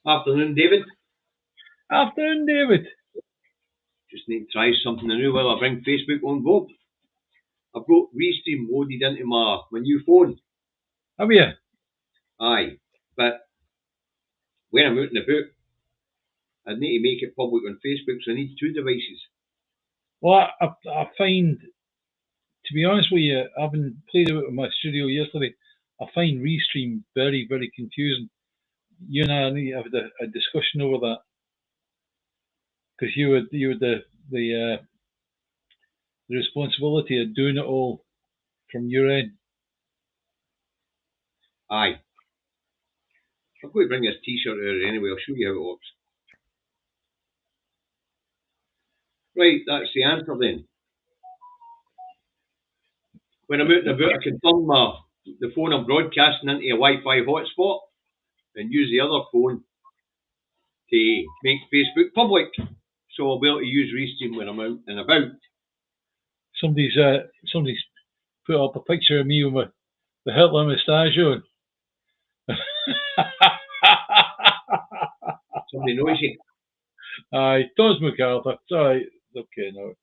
Afternoon, David. Afternoon, David. Just need to try something new while I bring Facebook on board. I've got Restream loaded into my new phone. Have you? Aye, but when I'm out and about, I need to make it public on Facebook, so I need two devices. Well, I find, to be honest with you, I haven't played it with my studio yesterday. I find Restream very, very confusing. You and I need to have a discussion over that, because you had the responsibility of doing it all from your end. Aye. I'm going to bring this t-shirt out anyway. I'll show you how it works. Right, that's the answer then. When I'm out and about, I can turn the phone I'm broadcasting into a Wi-Fi hotspot and use the other phone to make Facebook public. So I'll be able to use Restream when I'm out and about. Somebody's put up a picture of me with the Hitler moustache on. Somebody knows you. Aye, Dos MacArthur. It's alright. It's okay now.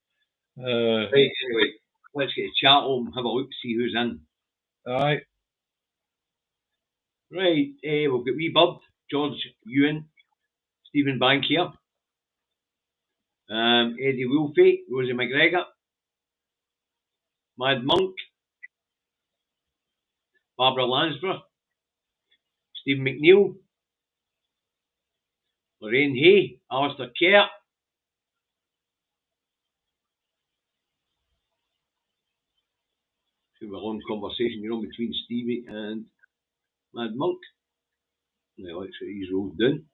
Right, anyway, let's get a chat home, have a look, see who's in. Aye. Right, we've got Wee Bird, George Ewan, Stephen Bankier, Eddie Wolfie, Rosie McGregor, Mad Monk, Barbara Lansborough, Stephen McNeil, Lorraine Hay, Alistair Kerr, a long conversation between Stevie and Mad Monk. Now let's see, he's rolled down.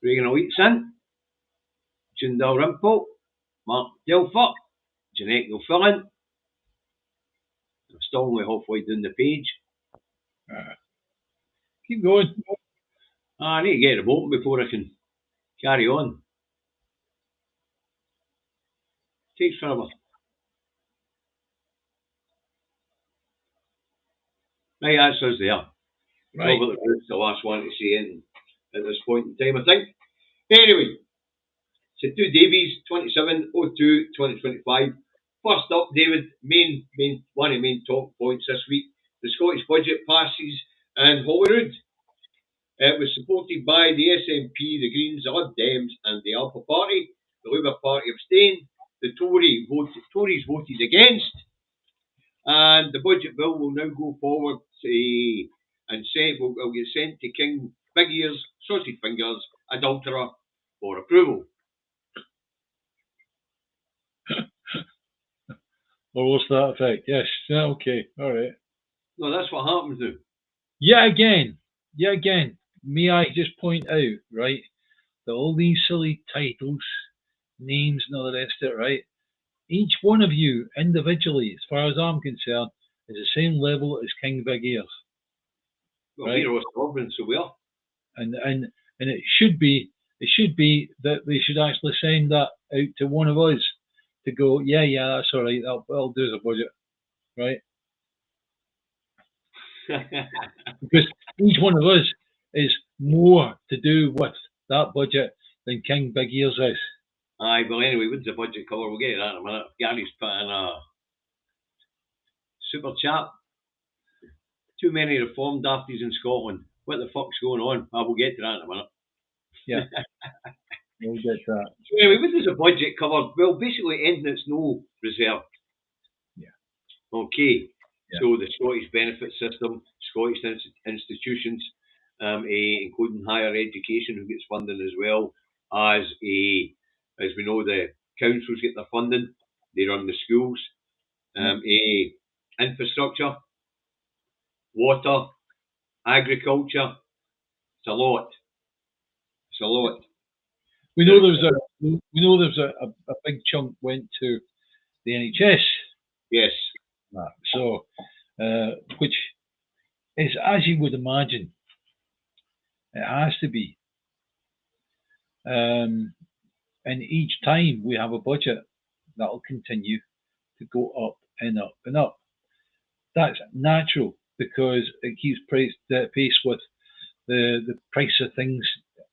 Regan Wheatson, June Dalrymple, Mark Delfort, Jeanette Gilfillan. I'm still only halfway down the page. Keep going. I need to get them open before I can carry on. Takes forever. Right, that's us there. Right. Robert the last one to say anything at this point in time, I think. Anyway, so Two Davies, 27/02/2025. First up, David, one of the main talk points this week. The Scottish budget passes in Holyrood. It was supported by the SNP, the Greens, the Lib Dems and the Alpha Party. The Labour Party abstained. The Tories voted against. And the budget bill will now go forward and will get sent to King Big Ears, Sausage Fingers, Adulterer for approval. Or what's that effect? Yes. Okay. All right. No, that's what happens now. Yeah, again. May I just point out, right, that all these silly titles, names and all the rest of it, right, each one of you individually, as far as I'm concerned, is the same level as King Big Ears. Well, right? We're sovereign, so we are. And it should be that they should actually send that out to one of us to go, yeah, that's all right, I'll do the budget, right? Because each one of us is more to do with that budget than King Big Ears is. Aye, well, anyway, what's the budget cover? We'll get to that in a minute. Gary's put in a super chat. Too many reform dafties in Scotland. What the fuck's going on? We'll get to that in a minute. Yeah. We'll get that. So anyway, what does the budget cover? Well, basically anything that's no reserve. Yeah. Okay. Yeah. So the Scottish benefit system, Scottish institutions, including higher education, who gets funding as well as we know, the councils get their funding. They run the schools. Infrastructure, water, agriculture. It's a lot. We know there's a big chunk went to the NHS. Yes. So, which is, as you would imagine, it has to be. And each time we have a budget, that'll continue to go up and up and up. That's natural because it keeps pace with the price of things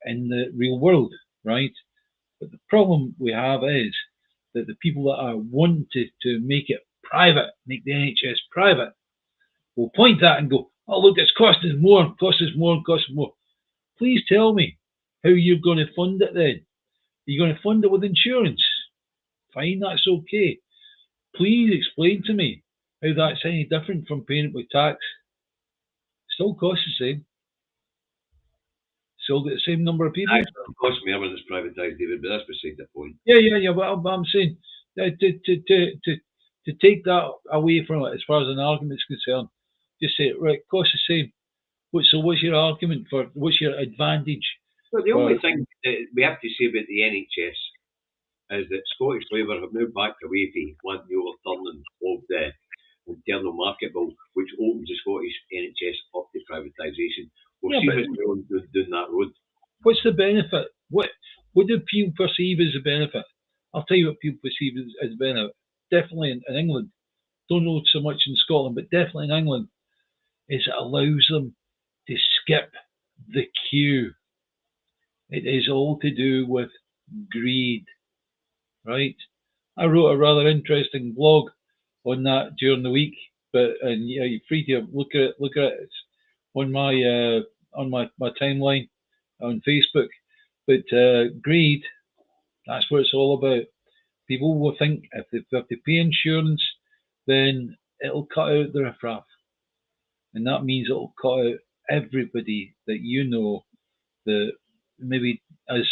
in the real world, right? But the problem we have is that the people that are wanting to make it private, make the NHS private, will point at it and go, oh, look, it's costing us more, cost us more, cost us more. Please tell me how you're going to fund it then. Are you going to fund it with insurance? Fine, that's okay. Please explain to me how that's any different from paying it with tax. Still costs the same. Still get the same number of people. It costs more when it's privatised, David, but that's beside the point. Yeah. But I'm saying to take that away from it as far as an argument is concerned, just say, right, costs the same. So what's your argument for? What's your advantage? Well, the only thing that we have to say about the NHS is that Scottish Labour have now backed away from wanting the overturning of the internal market bill, which opens the Scottish NHS up to privatisation. We'll see what's going on down that road. What's the benefit? What do people perceive as the benefit? I'll tell you what people perceive as the benefit. Definitely in England. Don't know so much in Scotland, but definitely in England, is it allows them to skip the queue. It is all to do with greed, right? I wrote a rather interesting blog on that during the week, and yeah, you're free to look at it. It's on my timeline on Facebook. But greed, that's what it's all about. People will think if they have to pay insurance, then it'll cut out the riffraff, and that means it'll cut out everybody that you know that maybe has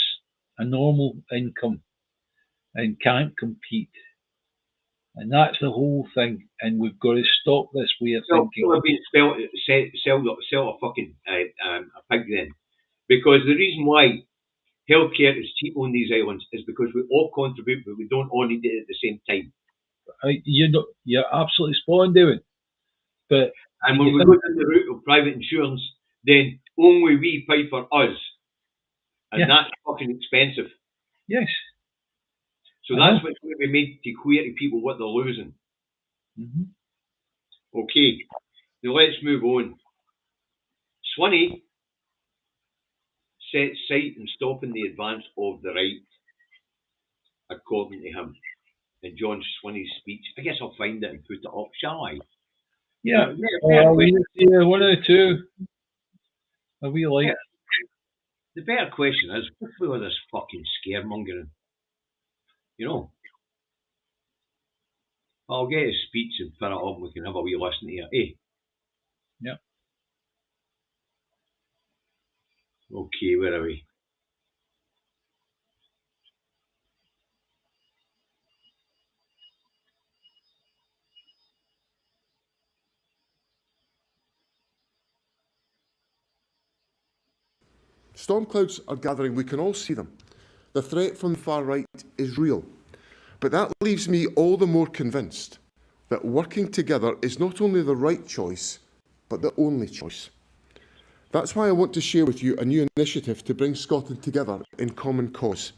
a normal income and can't compete. And that's the whole thing. And we've got to stop this way of thinking. Well, sell a fucking a pig then. Because the reason why healthcare is cheap on these islands is because we all contribute, but we don't all need it at the same time. You're absolutely spot on, David. And when we go down the route of private insurance, then only we pay for us. And that's fucking expensive. Yes. So that's what's going to be made to clear to people what they're losing. Mm-hmm. Okay, now let's move on. Swinney set sight in stopping the advance of the right, according to him. In John Swinney's speech. I guess I'll find it and put it up, shall I? Yeah. One or two. Are we like? The better question is, what's with all this fucking scaremongering? You know? I'll get his speech and put it up and we can have a wee listen to it, eh? Yeah. Okay, where are we? Storm clouds are gathering, we can all see them. The threat from the far right is real. But that leaves me all the more convinced that working together is not only the right choice, but the only choice. That's why I want to share with you a new initiative to bring Scotland together in common cause.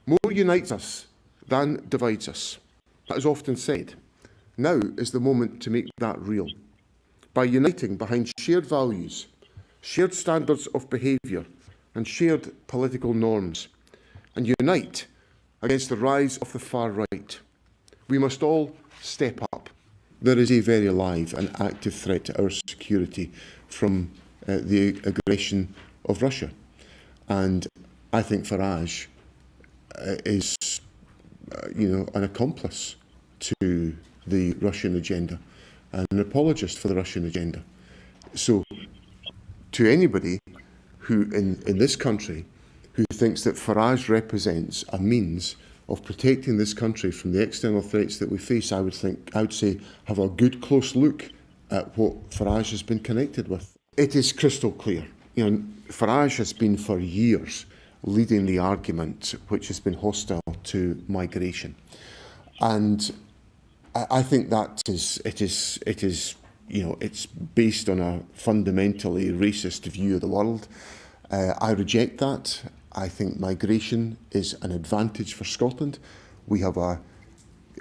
More unites us than divides us. That is often said. Now is the moment to make that real. By uniting behind shared values, shared standards of behaviour and shared political norms, and unite against the rise of the far right. We must all step up. There is a very live and active threat to our security from the aggression of Russia. And I think Farage is an accomplice to the Russian agenda and an apologist for the Russian agenda. So to anybody who in this country who thinks that Farage represents a means of protecting this country from the external threats that we face, I would say have a good close look at what Farage has been connected with. It is crystal clear. Farage has been for years leading the argument which has been hostile to migration, and I think that it is it's based on a fundamentally racist view of the world. I reject that. I think migration is an advantage for Scotland. We have a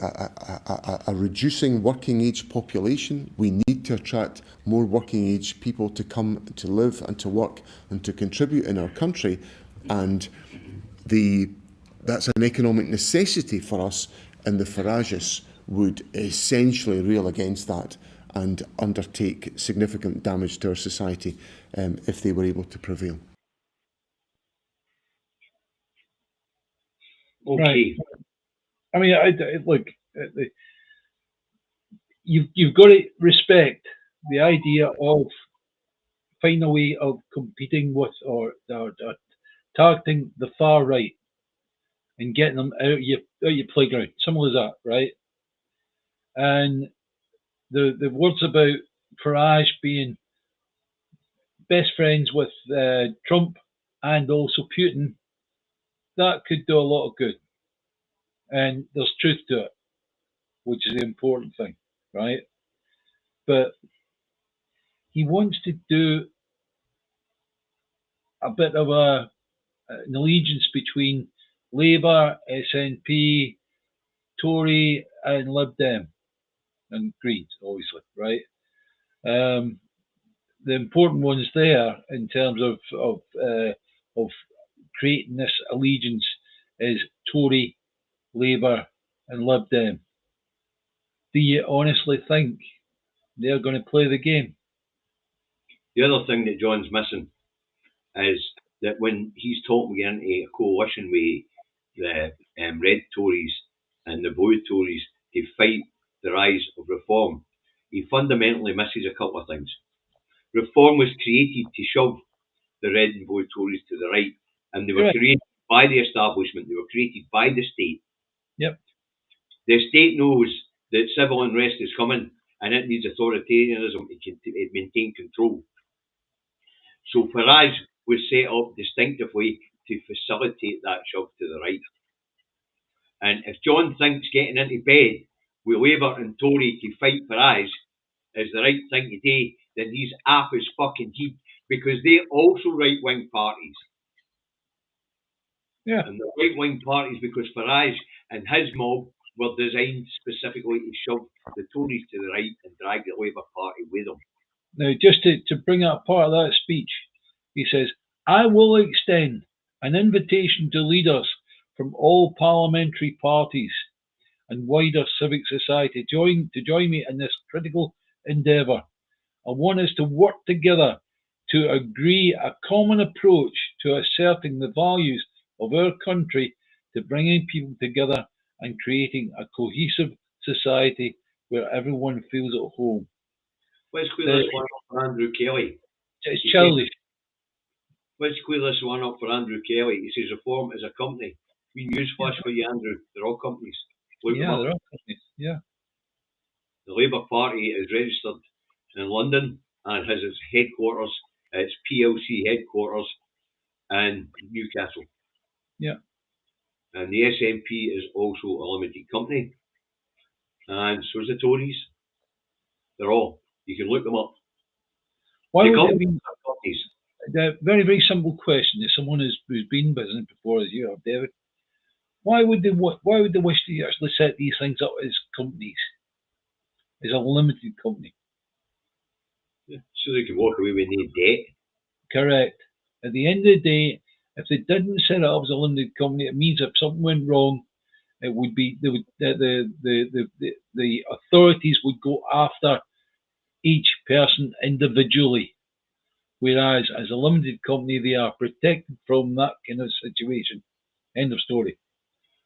a reducing working age population. We need to attract more working age people to come to live and to work and to contribute in our country, and that's an economic necessity for us, and the Farages would essentially rail against that and undertake significant damage to our society if they were able to prevail. Okay. Right. I mean, look, you've got to respect the idea of finding a way of competing with or targeting the far right and getting them out of your playground. Simple as that, right? And the words about Farage being best friends with Trump and also Putin, that could do a lot of good. And there's truth to it, which is the important thing, right? But he wants to do a bit of an allegiance between Labour, SNP, Tory, and Lib Dem, and Greens, obviously, right? The important ones there in terms of creating this allegiance is Tory, Labour, and Lib Dem. Do you honestly think they're going to play the game? The other thing that John's missing is that when he's talking into a coalition with the red Tories and the blue Tories to fight the rise of reform, he fundamentally misses a couple of things. Reform was created to shove the red and blue Tories to the right, and they were created by the establishment, they were created by the state. Yep. The state knows that civil unrest is coming and it needs authoritarianism to maintain control. So Farage was set up distinctively to facilitate that shove to the right. And if John thinks getting into bed with Labour and Tory to fight Farage is the right thing to do, then he's half his fucking heat, because they're also right-wing parties. Yeah. And the right-wing parties, because Farage and his mob were designed specifically to shove the Tories to the right and drag the Labour Party with them. Now, just to bring up part of that speech, he says, I will extend an invitation to leaders from all parliamentary parties and wider civic society to join me in this critical endeavour. I want us to work together to agree a common approach to asserting the values of our country, to bringing people together and creating a cohesive society where everyone feels at home. Let's clear this one up for Andrew Kelly. It's childish. Let's clear this one up for Andrew Kelly. He says reform is a company. We newsflash for you, Andrew. They're all companies. They're all companies. Yeah. The Labour Party is registered in London and has its headquarters, its PLC headquarters in Newcastle. Yeah. And the SNP is also a limited company. And so is the Tories. They're all. You can look them up. Why would it be a very, very simple question to someone who's been in business before, as you have, David? Why would they wish to actually set these things up as companies, as a limited company? Yeah, so they can walk away with no debt. Correct. At the end of the day, if they didn't set it up as a limited company, it means if something went wrong, it would be the authorities would go after each person individually, whereas as a limited company, they are protected from that kind of situation. End of story.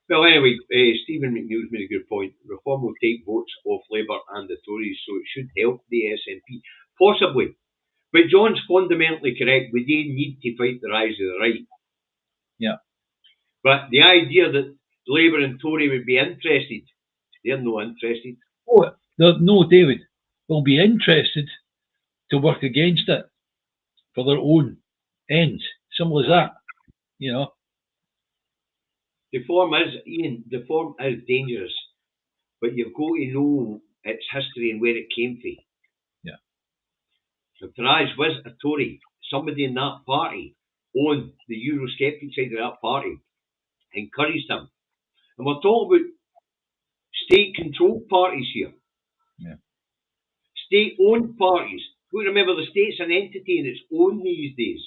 Well, anyway, Stephen McNeil's made a good point. Reform will take votes off Labour and the Tories, so it should help the SNP. Possibly. But John's fundamentally correct. We do need to fight the rise of the right. Yeah. But the idea that Labour and Tory would be interested, they're not interested. Oh, no, David. They'll be interested to work against it for their own ends. Simple as that. You know. The form is dangerous, but you've got to know its history and where it came from. Yeah. If Farage was a Tory, somebody in that party owned the Eurosceptic side of that party, encouraged him. And we're talking about state-controlled parties here. Yeah. State-owned parties. We remember the state's an entity in its own these days.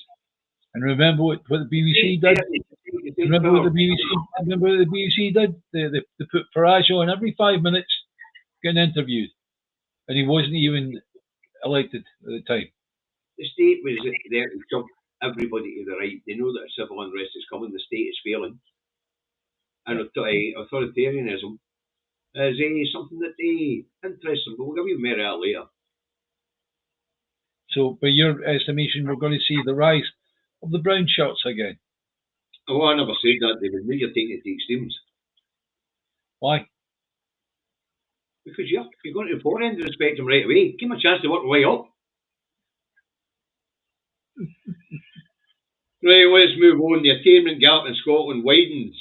And remember what the BBC did? Remember what the BBC did? They put Farage on every 5 minutes, getting interviewed. And he wasn't even elected at the time. The state was there to jump everybody to the right. They know that a civil unrest is coming, the state is failing. And authoritarianism is something that they interest them, but we'll give you more of that later. So, by your estimation, we're going to see the rise of the brown shirts again. Oh, I never said that, David. Now you're taking it to extremes. Why? Because you're going to the far end of the spectrum right away. Give them a chance to work their way up. Right, let's move on. The attainment gap in Scotland widens.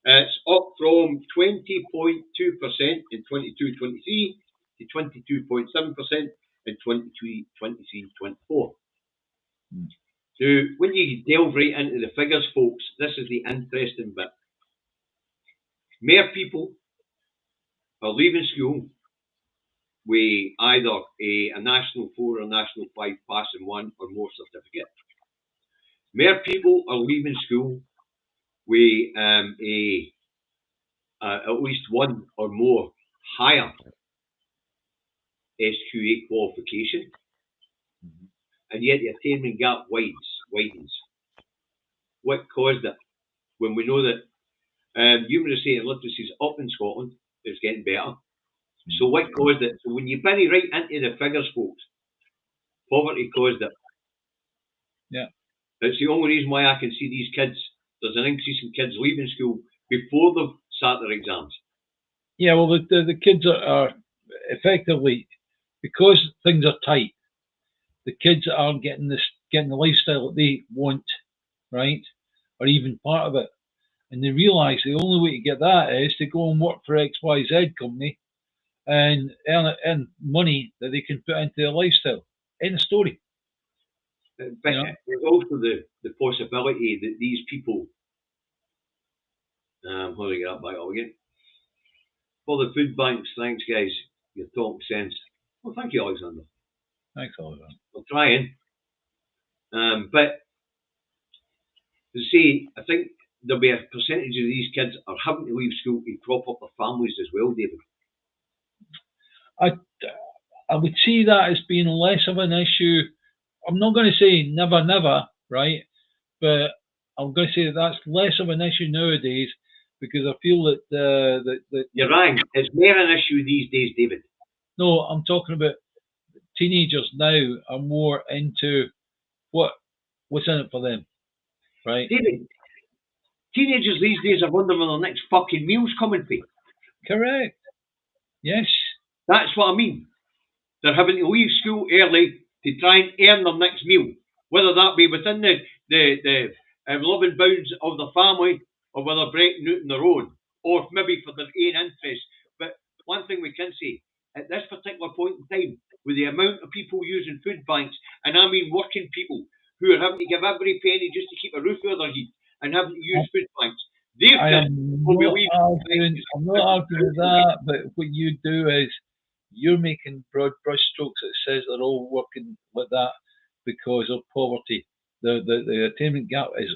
It's up from 20.2% in 22-23 to 22.7% in 23-24. Now, when you delve right into the figures, folks, this is the interesting bit. More people are leaving school with either a National 4 or a National 5 pass in one or more certificate. More people are leaving school with at least one or more higher SQA qualification, and yet the attainment gap widens. What caused it? When we know that numeracy and literacy is up in Scotland, it's getting better. So what caused it? So when you bury right into the figures, folks, poverty caused it. Yeah. It's the only reason why I can see these kids, there's an increase in kids leaving school before they've sat their exams. Yeah, well, the kids are effectively, because things are tight, the kids aren't getting the lifestyle that they want, right? Or even part of it. And they realise the only way to get that is to go and work for XYZ company and earn money that they can put into their lifestyle. End of story. But there's also the possibility that these people, how do I get that back up again? For the food banks, thanks guys, you're talking sense. Well, thank you, Alexander. Thanks, Alexander. I'm trying. But to say, I think there'll be a percentage of these kids are having to leave school to prop up their families as well, David. I would see that as being less of an issue. I'm not going to say never, right? But I'm going to say that's less of an issue nowadays because I feel that you're right. It's more an issue these days, David. No, I'm talking about teenagers now are more into what's in it for them, right? David, teenagers these days are wondering when their next fucking meal's coming for. Correct. Yes. That's what I mean. They're having to leave school early to try and earn their next meal, whether that be within the loving bounds of the family or whether breaking out on their own, or maybe for their own interest. But one thing we can say, at this particular point in time, with the amount of people using food banks, and I mean working people who are having to give every penny just to keep a roof over their head and having to use food banks, I'm not arguing with that, but what you do is you're making broad brush strokes that says they're all working like that because of poverty. The attainment gap is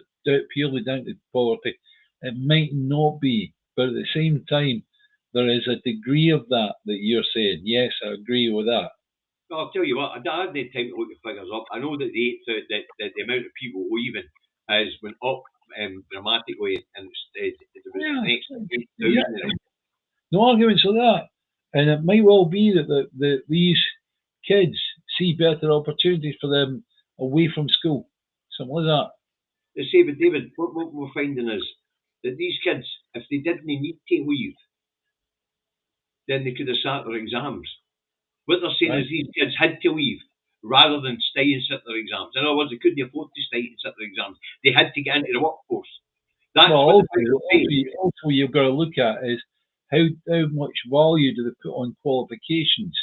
purely down to poverty. It might not be, but at the same time, there is a degree of that you're saying. Yes, I agree with that. Well, I'll tell you what, I had no time to look the figures up. I know that the amount of people leaving has went up dramatically, and no arguments with that. And it might well be that these kids see better opportunities for them away from school, something like that. They say, but David, what we're finding is that these kids, if they didn't need to leave, then they could have sat their exams. What they're saying is these kids had to leave rather than stay and sit their exams. In other words, they couldn't afford to stay and sit their exams. They had to get into the workforce. That's what also you've got to look at is how much value do they put on qualifications?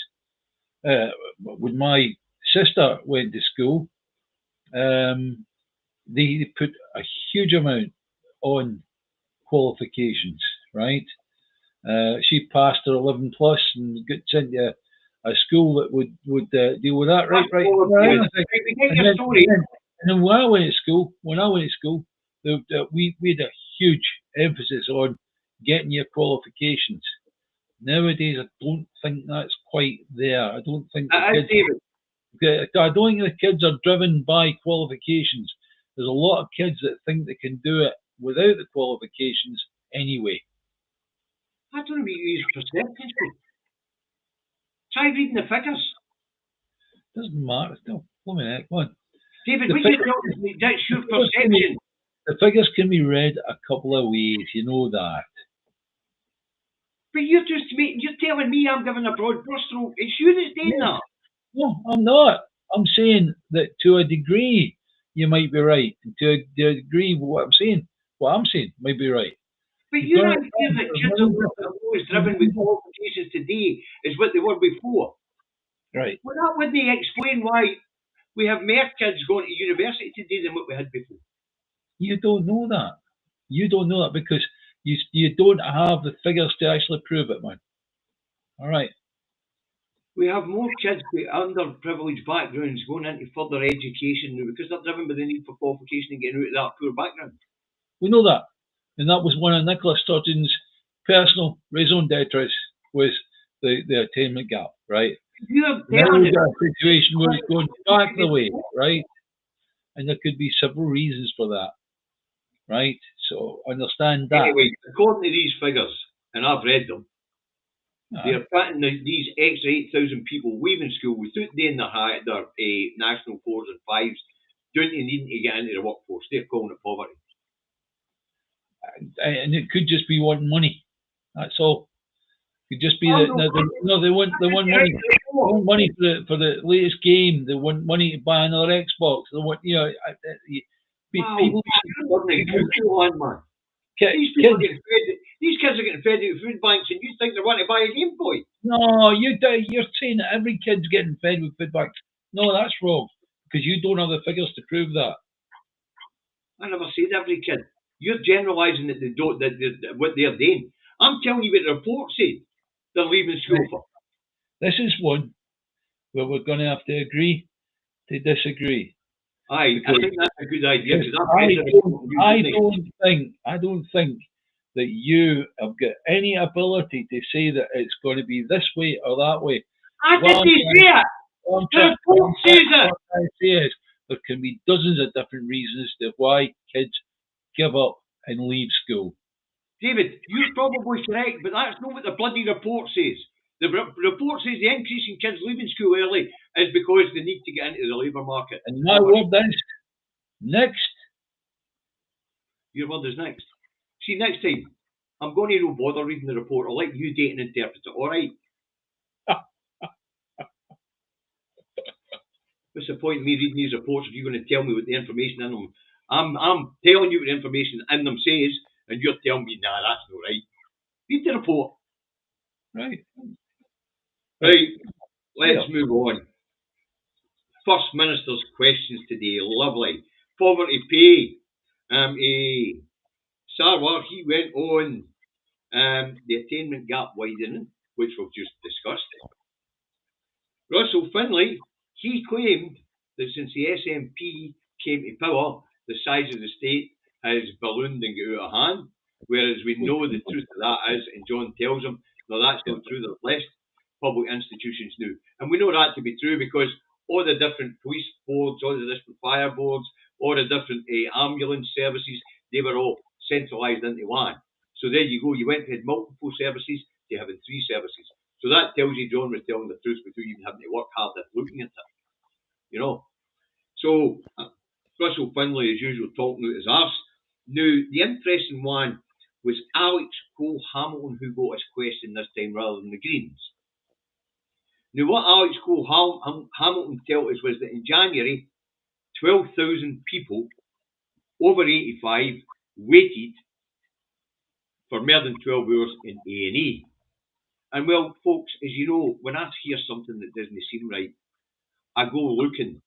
When my sister went to school, they put a huge amount on qualifications, right? She passed her 11 plus and got sent to a school that would deal with that. Right. David, we get your story. And then when I went to school, we had a huge emphasis on getting your qualifications. Nowadays, I don't think that's quite there. I don't think David. I don't think the kids are driven by qualifications. There's a lot of kids that think they can do it without the qualifications anyway. I don't know what you use perceptions for. Try reading the figures. Doesn't matter. Still, come on. David, what you tell me, that's your perception. The figures can be read a couple of ways, you know that. But you're telling me I'm giving a broad brushstroke. It's you that's doing that. No, I'm not. I'm saying that to a degree you might be right. And to a degree what I'm saying might be right. But you're not saying that kids are always driven with qualifications today is what they were before. Right. Well, that wouldn't explain why we have more kids going to university today than what we had before. You don't know that. You don't know that because you don't have the figures to actually prove it, man. All right. We have more kids with underprivileged backgrounds going into further education now because they're driven by the need for qualification and getting out of that poor background. We know that. And that was one of Nicola Sturgeon's personal raison d'etre was the attainment gap, right? Now we've got a situation where it's going back the way, right? And there could be several reasons for that, right? So understand that. Anyway, according to these figures, and I've read them, they're putting these extra 8,000 people leaving school without doing their national 4s and 5s, down to needing to get into the workforce. They're calling it poverty. And it could just be wanting money. That's all. It could just be they want money. They want money for the latest game. They want money to buy another Xbox. They want people. Man. These kids are getting fed out of food banks, and you think they want to buy a Game Boy? No, you're saying that every kid's getting fed with food banks. No, that's wrong because you don't have the figures to prove that. I never said every kid. You're generalising that they don't what they're doing. I'm telling you what the report said. They're leaving school for. This is one where we're going to have to agree to disagree. I think that's a good idea. I don't think that you have got any ability to say that it's going to be this way or that way. I didn't say it. The report says it. What I say is there can be dozens of different reasons to why kids give up and leave school. David, you're probably correct, but that's not what the bloody report says. The report says the increase in kids leaving school early is because they need to get into the labour market. And my word is next. Your word is next. See, next time, I'm going to no bother reading the report. I'll let you date and interpret it, all right? What's the point of me reading these reports if you're going to tell me what the information in them? I'm telling you what the information in them says, and you're telling me, nah, that's not right. Read the report. Right. Right, let's move on. First Minister's questions today. Lovely. Poverty pay. Sarwar, he went on the attainment gap widening, which we've just discussed. Russell Finlay, he claimed that since the SNP came to power, the size of the state has ballooned and got out of hand, whereas we know the truth of that is, and John tells him, no, that's not true, there's less public institutions now. And we know that to be true because all the different police boards, all the different fire boards, all the different ambulance services, they were all centralised into one. So there you go, you went from multiple services to having 3 services. So that tells you John was telling the truth without even having to work hard at looking at it. You know? So Russell Finlay, as usual, talking out his arse. Now, the interesting one was Alex Cole-Hamilton who got his question this time rather than the Greens. Now, what Alex Cole-Hamilton told us was that in January, 12,000 people over 85 waited for more than 12 hours in A&E. And well, folks, as you know, when I hear something that doesn't seem right, I go looking.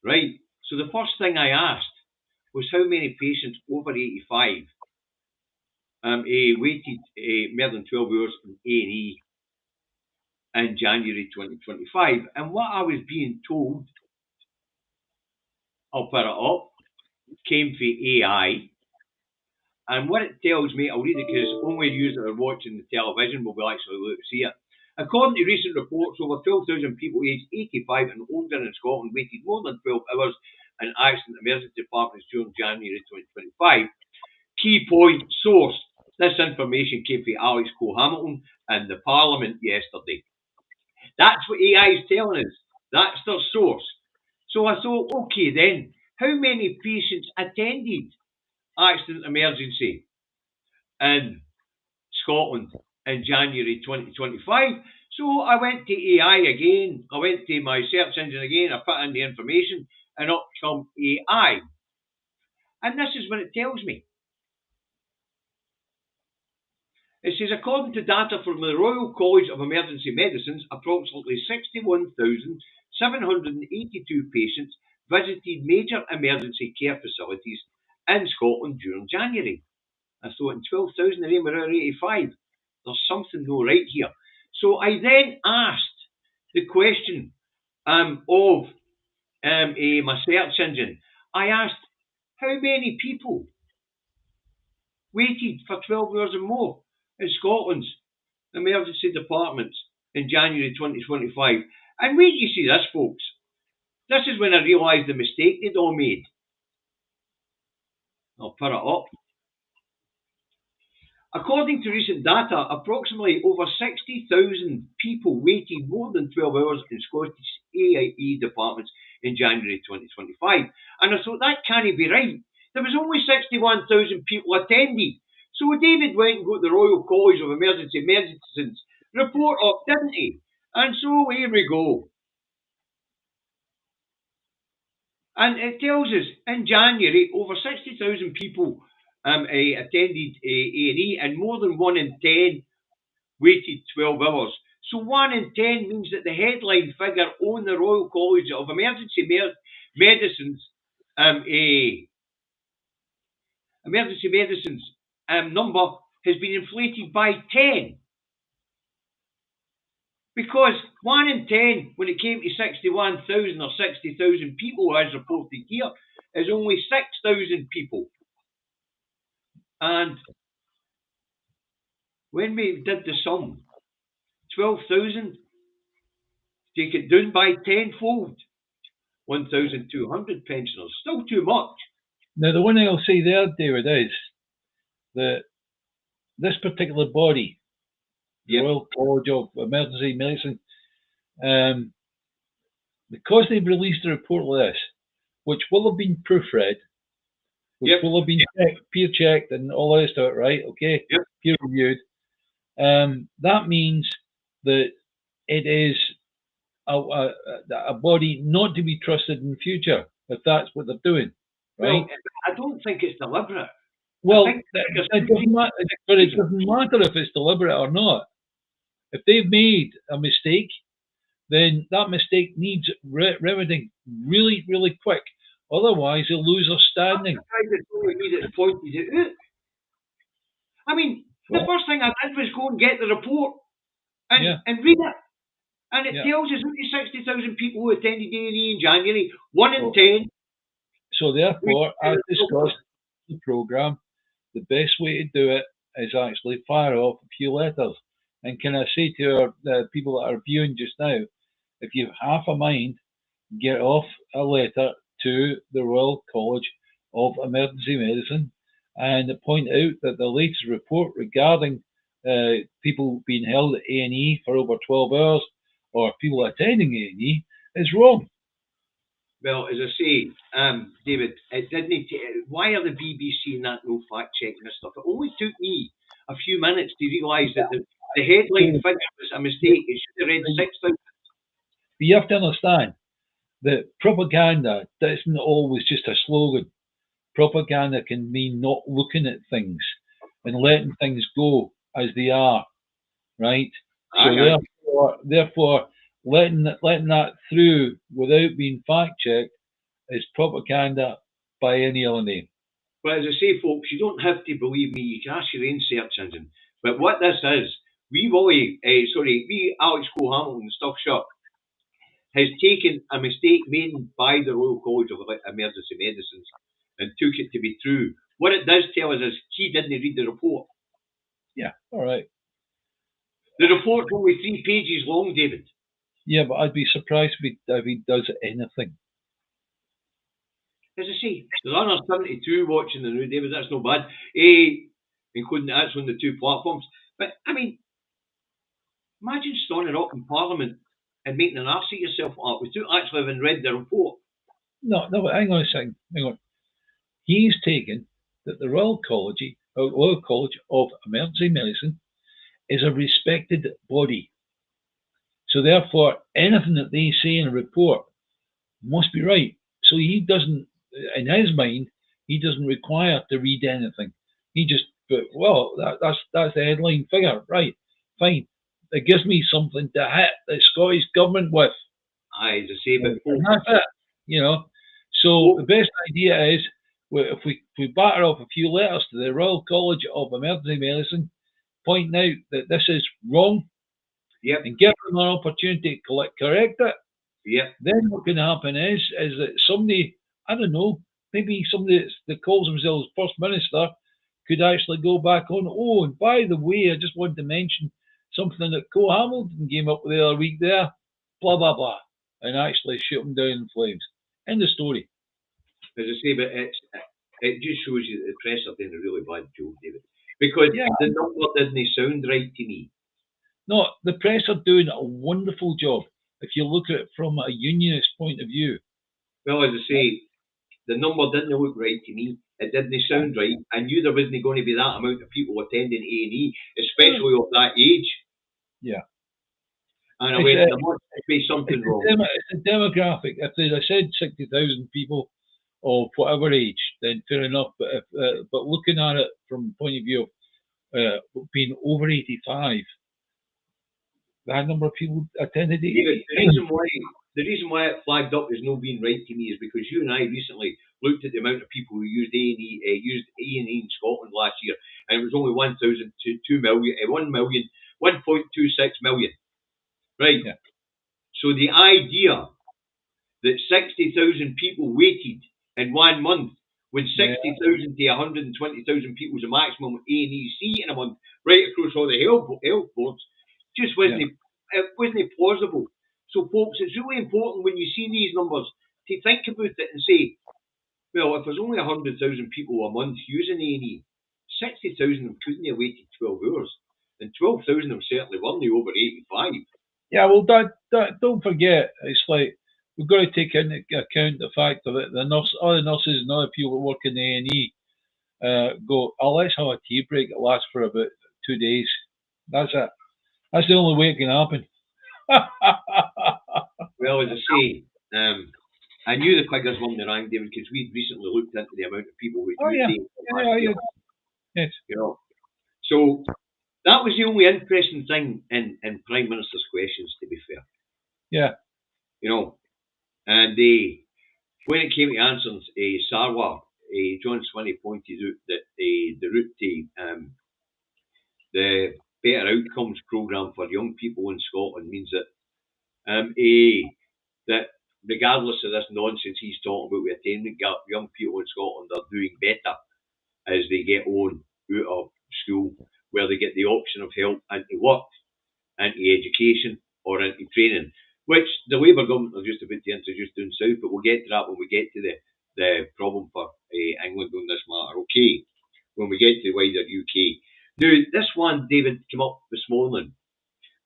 Right? So the first thing I asked was how many patients over 85 waited more than 12 hours in A&E in January 2025. And what I was being told, I'll put it up, came from AI. And what it tells me, I'll read it because only users that are watching the television will actually be able to see it. According to recent reports, over 12,000 people aged 85 and older in Scotland waited more than 12 hours in accident emergency departments during January 2025. Key point source. This information came from Alex Cole-Hamilton in the Parliament yesterday. That's what AI is telling us. That's their source. So I thought, okay then, how many patients attended accident emergency in Scotland in January 2025? So I went to AI again. I went to my search engine again. I put in the information and up come AI. And this is what it tells me. It says, according to data from the Royal College of Emergency Medicines, approximately 61,782 patients visited major emergency care facilities in Scotland during January. I thought, in 12,000 of them were around 85. There's something no right here. So I then asked the question of my search engine. I asked, how many people waited for 12 hours and more in Scotland's emergency departments in January 2025? And wait, you see this, folks. This is when I realised the mistake they'd all made. I'll put it up. According to recent data, approximately over 60,000 people waited more than 12 hours in Scottish AIE departments in January 2025. And I thought, that can't be right. There was only 61,000 people attended. So David went and got the Royal College of Emergency Medicines report up, didn't he? And so here we go. And it tells us in January, over 60,000 people attended A&E, and more than 1 in 10 waited 12 hours. So 1 in 10 means that the headline figure on the Royal College of Emergency Medicines number has been inflated by 10. Because 1 in 10, when it came to 61,000 or 60,000 people as reported here, is only 6,000 people. And when we did the sum, 12,000, take it down by tenfold, 1,200 pensioners. Still too much. Now, the one thing I'll say there, David, is that this particular body, the Royal College of Emergency Medicine, because they've released a report like this, which will have been proofread, which will have been peer-checked and all the rest of it, right? Okay, peer-reviewed. That means that it is a body not to be trusted in the future, if that's what they're doing, right? Well, I don't think it's deliberate. Well, it doesn't matter, but it doesn't matter if it's deliberate or not. If they've made a mistake, then that mistake needs remedying really, really quick. Otherwise, they'll lose their standing. I mean, the first thing I did was go and get the report and read it. And it tells us only 60,000 people who attended A&E in January, 1 in 10. So therefore, as discussed in the programme, the best way to do it is actually fire off a few letters. And can I say to the people that are viewing just now, if you've half a mind, get off a letter to the Royal College of Emergency Medicine and point out that the latest report regarding people being held at A&E for over 12 hours or people attending A&E is wrong. Well, as I say, David, it didn't. Why are the BBC and that no fact checking this stuff? It only took me a few minutes to realise that the headline figure was a mistake. It should have read 6,000. But you have to understand that propaganda isn't always just a slogan. Propaganda can mean not looking at things and letting things go as they are, right? So therefore, letting that through without being fact checked is propaganda by any other name. But as I say, folks, you don't have to believe me. You can ask your own search engine. But what this is, we Alex Cole Hamilton Stuff Shop has taken a mistake made by the Royal College of Emergency Medicines and took it to be true. What it does tell us is he didn't read the report. Yeah, all right. The report's only 3 pages long, David. Yeah, but I'd be surprised if he does anything. As I say, there's another 72 watching the new, David. That's not bad. Including that's on the 2 platforms. But, I mean, imagine standing up in Parliament and making an arse of yourself up without actually having read the report. No, but hang on a second. Hang on. He's taken that the Royal College of Emergency Medicine is a respected body. So therefore, anything that they say in a report must be right. So he doesn't, in his mind, he doesn't require to read anything. He just, that's the headline figure, right? Fine. It gives me something to hit the Scottish government with. Aye, as I say, but and that's it, you know. So the best idea is if we batter off a few letters to the Royal College of Emergency Medicine, pointing out that this is wrong, yep, and give them an opportunity to correct it. Yep. Then what can happen is that somebody, I don't know, maybe somebody that calls themselves First Minister could actually go back on. Oh, and by the way, I just wanted to mention something that Cole Hamilton came up with the other week there, blah, blah, blah, and actually shoot them down in flames. End of story. As I say, but it just shows you that the press are doing a really bad job, David. Because the number didn't sound right to me. No, the press are doing a wonderful job if you look at it from a unionist point of view. Well, as I say, the number didn't look right to me. It didn't sound right. I knew there wasn't going to be that amount of people attending A&E, especially of that age. Yeah. And I went, there must be something wrong. It's a demographic. If they'd have said 60,000 people of whatever age, then fair enough. But but looking at it from the point of view of being over 85, that number of people attended A&E. The reason why it flagged up as no being right to me is because you and I recently looked at the amount of people who used A&E in Scotland last year, and it was only 1.26 million. Right. Yeah. So the idea that 60,000 people waited in 1 month when 60,000 to 120,000 people was the maximum A&E seat in a month, right across all the health boards, just wasn't plausible. So, folks, it's really important when you see these numbers to think about it and say, well, if there's only 100,000 people a month using A&E, 60,000 of them couldn't have waited 12 hours, and 12,000 of them certainly weren't over 85. Yeah, well, don't forget, it's like we've got to take into account the fact that other nurses and other people that work in A&E go, oh, let's have a tea break that lasts for about 2 days. That's it. That's the only way it can happen. Well, as I say, I knew the figures weren't wrong, David, because we'd recently looked into the amount of people who Yes. You know, so that was the only interesting thing in Prime Minister's questions, to be fair. Yeah. You know, and when it came to answering Sarwar, John Swinney pointed out that the route to the Better Outcomes programme for young people in Scotland means that that regardless of this nonsense he's talking about with attainment gap, young people in Scotland are doing better as they get on out of school, where they get the option of help into work, into education, or into training, which the Labour government are just about to introduce down south, but we'll get to that when we get to the problem for England on this matter, okay, when we get to the wider UK. Now, this one, David, came up this morning,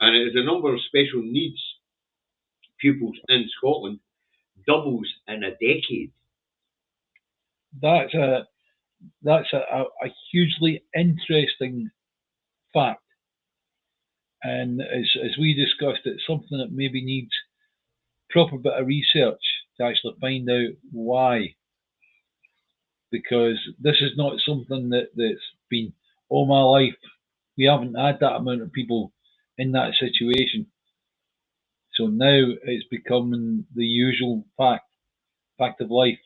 and it is a number of special needs pupils in Scotland doubles in a decade. That's a hugely interesting fact, and as we discussed, it's something that maybe needs proper bit of research to actually find out why, because this is not something that's been all my life. We haven't had that amount of people in that situation, so now it's becoming the usual fact of life.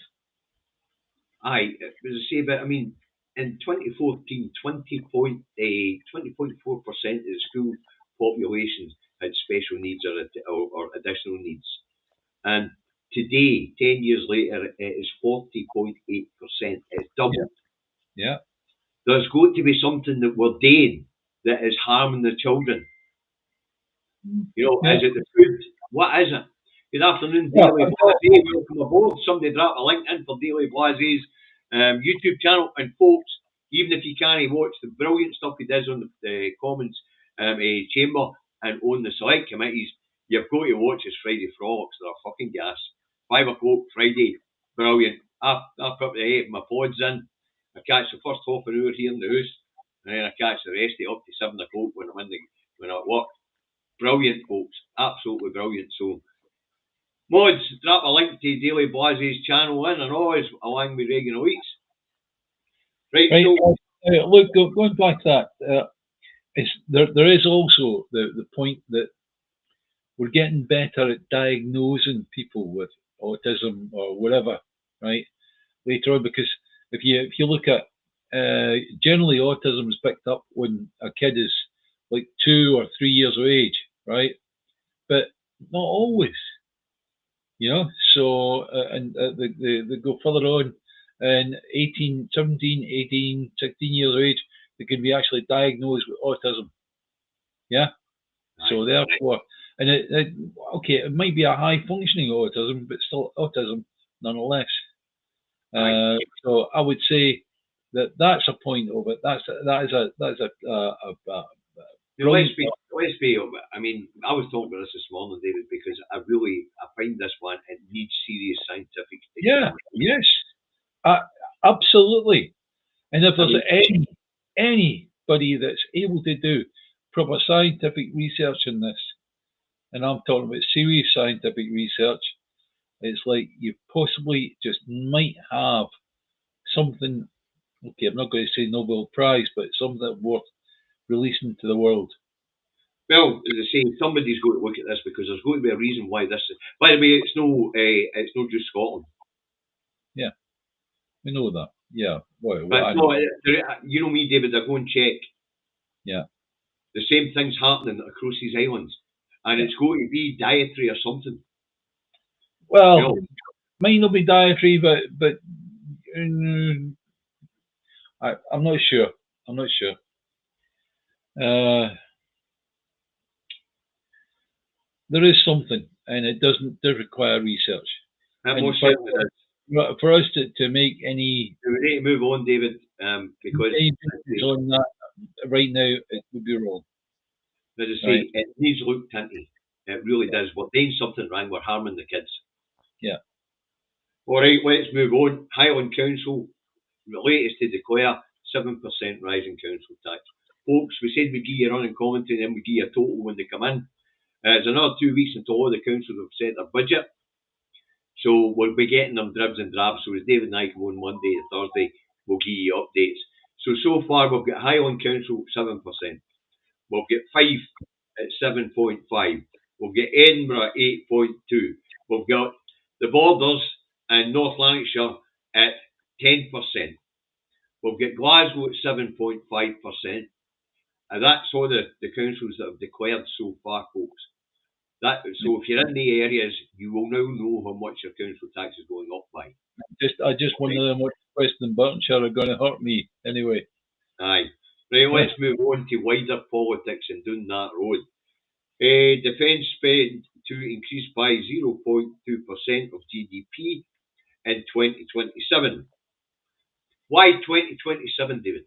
Aye, as I say, but I mean, in 2014, 20.4% of the school population had special needs or additional needs. And today, 10 years later, it is 40.8%. It's doubled. Yeah. There's got to be something that we're doing that is harming the children. You know, Yeah. is it the food? What is it? Good afternoon, Well, Daily Blase. Welcome aboard. Somebody drop a link in for Daily Blase's YouTube channel. And folks, even if you can't watch the brilliant stuff he does on the Commons chamber and on the select committees, you've got to watch his Friday frolics. They're fucking gas. 5 o'clock Friday, brilliant. I put my pods in. I catch the first half an hour here in the house, and then I catch the rest of it up to 7 o'clock when I'm at work. Brilliant, folks. Absolutely brilliant. So, mods, drop a link to Daily Blase's channel in and always along with Reagan Elites. Right, so. Look, going back to that, there is also the point that we're getting better at diagnosing people with autism or whatever, right? Later on, because if you look at generally autism is picked up when a kid is like 2 or 3 years of age, right? But not always, you know. So they go further on, and 18, 17, 18, 16 years of age, they can be actually diagnosed with autism. Yeah. So therefore, and it might be a high functioning autism, but still autism nonetheless. So I would say that's a point of it. Let's be. I mean, I was talking about this morning, David, because I find this one, it needs serious scientific. Yeah. Yes. Absolutely. And if there's anybody that's able to do proper scientific research in this, and I'm talking about serious scientific research, it's like you possibly just might have something. Okay, I'm not going to say Nobel Prize, but something worth releasing to the world. Well, as I say, somebody's got to look at this because there's going to be a reason why this is. By the way, it's no just Scotland. Yeah, we know that. Yeah, but no, you know me, David. I go and check. Yeah, the same thing's happening across these islands, and it's going to be dietary or something. Well, might not be dietary, but I'm not sure. I'm not sure. There is something, and it does require research. For us to make any, we need to move on, David, because on that right now it would be wrong. As I say, it needs looked into. It really does. We're doing something wrong. We're harming the kids. Yeah. All right, let's move on. Highland Council, the latest to declare 7% rise in council tax. Folks, we said we'd give you a running commentary and then we'd give you a total when they come in. It's another 2 weeks until all the councils have set their budget. So we'll be getting them dribs and drabs. So as David and I come on Monday and Thursday, we'll give you updates. So far we've got Highland Council 7%. We'll get Fife at 7.5. We'll get Edinburgh 8.2. We've got the Borders and North Lanarkshire at 10%. We'll get Glasgow at 7.5%. And that's all the councils that have declared so far, folks. So if you're in the areas, you will now know how much your council tax is going up by. I just wonder how much Western Burtonshire are going to hurt me anyway. Aye. Right, let's move on to wider politics and down that road. Defence spend to increase by 0.2% of GDP in 2027. Why 2027, David?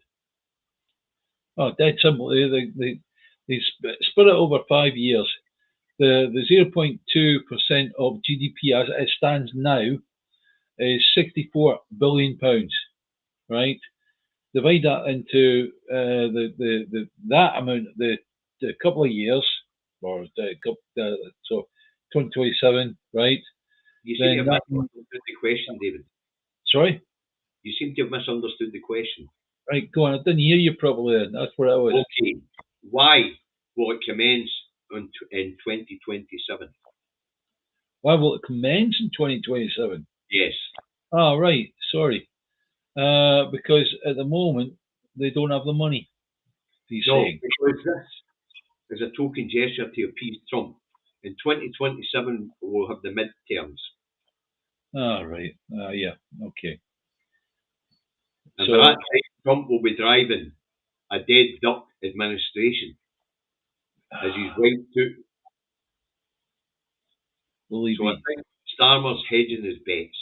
Oh, dead simple. They split it over 5 years. The 0.2% of GDP as it stands now is £64 billion, right? Divide that into that amount, the couple of years, or so 2027, right? You seem to have misunderstood the question, David. Sorry? You seem to have misunderstood the question. Right, go on. I didn't hear you properly then. That's where I was. Okay. Why will it commence in 2027? Why will it commence in 2027? Yes. Oh, right. Sorry. because at the moment they don't have the money. He's No, saying. because this is a token gesture to appease Trump. In 2027, we'll have the midterms. Ah, right. Yeah. Okay. And So, by that time, Trump will be driving a dead duck administration as he's right to. will he So I be? think Starmer's hedging his bets.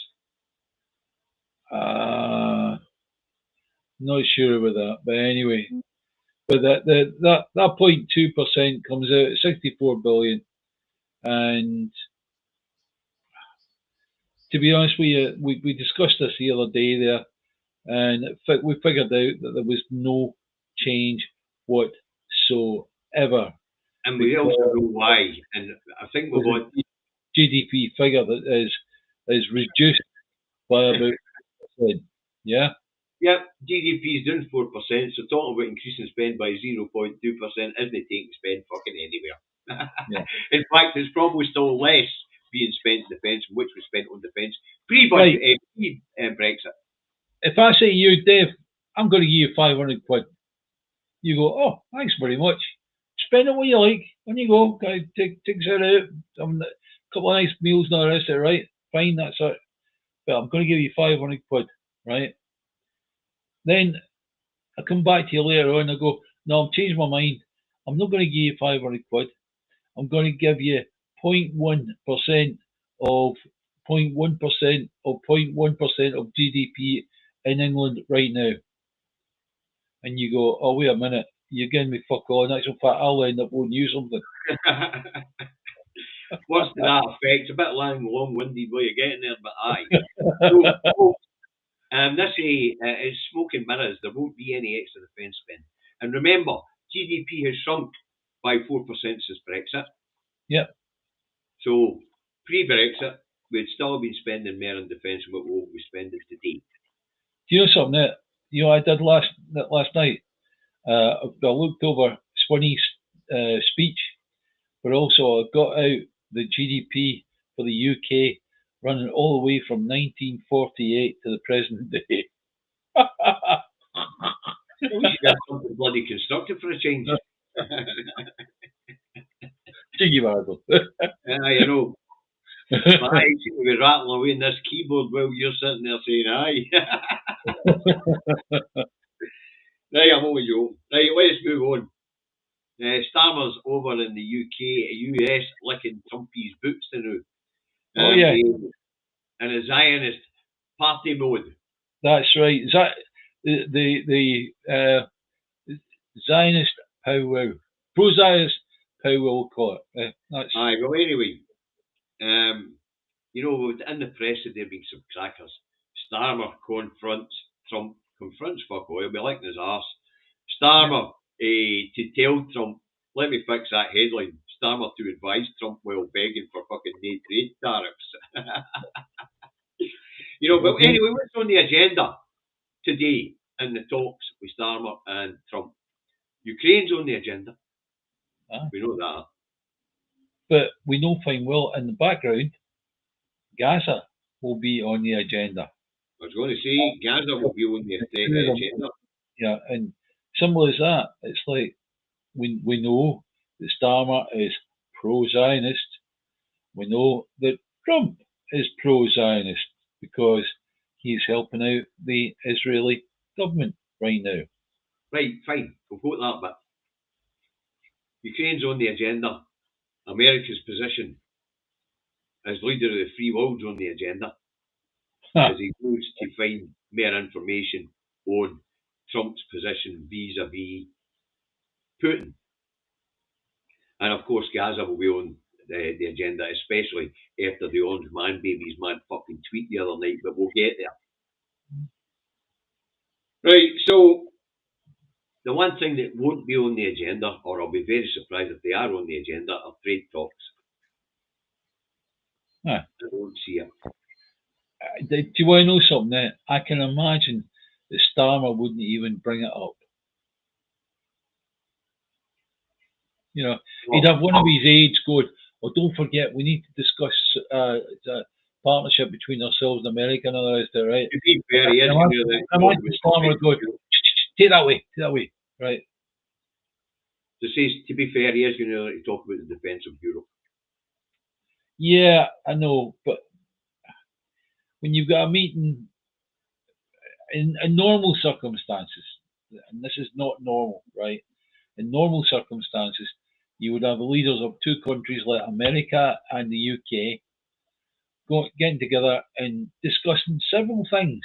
Not sure about that, but anyway. But that 0.2% comes out at 64 billion, and to be honest with you, we discussed this the other day there, and we figured out that there was no change whatsoever. And we also know why. And I think we've got GDP figure that is reduced by about 4%. Yeah. Yep, GDP is down 4%, so talking about increasing spend by 0.2% isn't taking spend fucking anywhere. Yeah. In fact, it's probably still less being spent in defence, which was spent on defence pre-budget, pre-Brexit. If I say to you, Dave, I'm going to give you 500 quid, you go, oh, thanks very much. Spend it what you like. When you go, take it out, a couple of nice meals and all the rest of it, right? Fine, that's it. But I'm going to give you 500 quid, right? Then I come back to you later on and I go, no, I've changed my mind. I'm not going to give you 500 quid. I'm going to give you 0.1% of 0.1% of 0.1% of GDP in England right now. And you go, oh, wait a minute, you're giving me fuck all. In actual fact, I'll end up owing you something. What's to that effect? A bit long-winded way of getting there, but aye. So, this is smoke and mirrors. There won't be any extra defence spend. And remember, GDP has shrunk by 4% since Brexit. Yep. So, pre-Brexit, we'd still been spending more on defence than what we'll be spending today. Do you know something that I did last night? I looked over Swinney's speech, but also I got out the GDP for the UK running all the way from 1948 to the present day. We should have something bloody constructive for a change. Cheeky bastard. You know. I seem to be rattling away in this keyboard while you're sitting there saying aye. Right, I'm only joking. Right, let's move on. Starmer's over in the US licking Trumpy's boots now. Oh yeah. In a Zionist party mode. That's right. The Zionist powwow, pro-Zionist powwow, we'll call it. Aye, well anyway, you know, in the press there being some crackers. Starmer confronts Trump, confronts fuck all, he'll be licking his arse. Starmer to tell Trump, let me fix that headline. Starmer to advise Trump while begging for fucking no trade tariffs. You know, but anyway, what's on the agenda today in the talks with Starmer and Trump? Ukraine's on the agenda. We know that. But we know fine well in the background, Gaza will be on the agenda. I was going to say, Gaza will be on the agenda. Yeah, and simple as that. It's like, we know that Starmer is pro-Zionist. We know that Trump is pro-Zionist because he's helping out the Israeli government right now. Right, fine. We'll go to that bit. Ukraine's on the agenda. America's position as leader of the free world's on the agenda. As he goes to find more information on Trump's position vis-a-vis Putin. And of course, Gaza will be on the agenda, especially after the Orange Man Baby's mad fucking tweet the other night, but we'll get there. Right, so the one thing that won't be on the agenda, or I'll be very surprised if they are on the agenda, are trade talks. I don't see it. Do you want to know something? I can imagine that Starmer wouldn't even bring it up. You know, he'd have one of his aides going, "Oh, don't forget, we need to discuss partnership between ourselves and America and all the rest of it, right? To be fair, he is And going to imagine Starmer going, take that way, right? to be fair, he is going to talk about the defence of Europe. Yeah, I know, but when you've got a meeting in normal circumstances, and this is not normal, right? In normal circumstances, you would have the leaders of two countries like America and the UK getting together and discussing several things,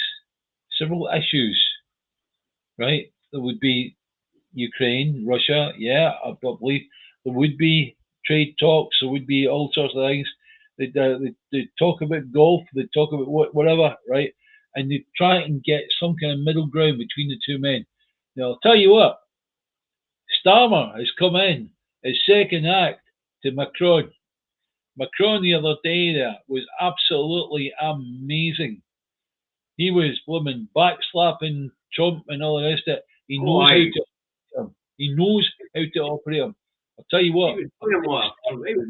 several issues, right? There would be Ukraine, Russia, yeah, I believe there would be trade talks, there would be all sorts of things. They'd talk about golf, they'd talk about whatever, right? And they'd try and get some kind of middle ground between the two men. Now, I'll tell you what, Starmer has come in as second act to Macron. Macron the other day there was absolutely amazing. He was blooming backslapping Trump and all the rest of it. He knows how to operate him. He knows how to operate him. I'll tell you what. He was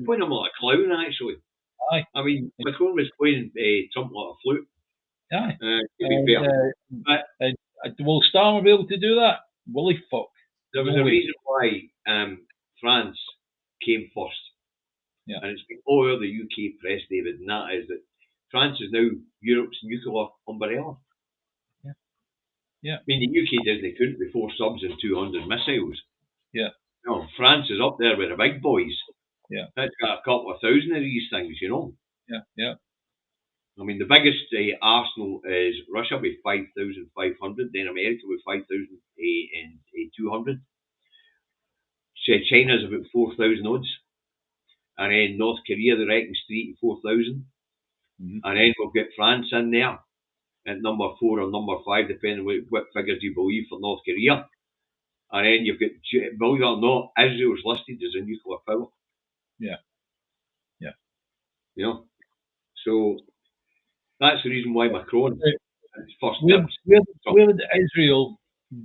playing him like a clown, actually. Aye. I mean, Macron was playing Trump like a flute. Aye. To be fair. Will Starmer be able to do that? Will he fuck? There was a reason why France came first. Yeah. And it's been all over the UK press, David, and that is that France is now Europe's nuclear umbrella. Yeah. I mean, the UK did, they couldn't be 4 subs and 200 missiles. Yeah. No, France is up there with the big boys. Yeah. It's got a couple of thousand of these things, you know. Yeah. I mean, the biggest arsenal is Russia with 5,500, then America with 5,200. China's about 4,000 odds. And then North Korea, they reckon, 3,000 to 4,000. Mm-hmm. And then we've got France in there at number 4 or number 5, depending on what figures you believe for North Korea. And then you've got, believe it or not, Israel's listed as a nuclear power. Yeah. You know? So that's the reason why Macron is first. Where did Israel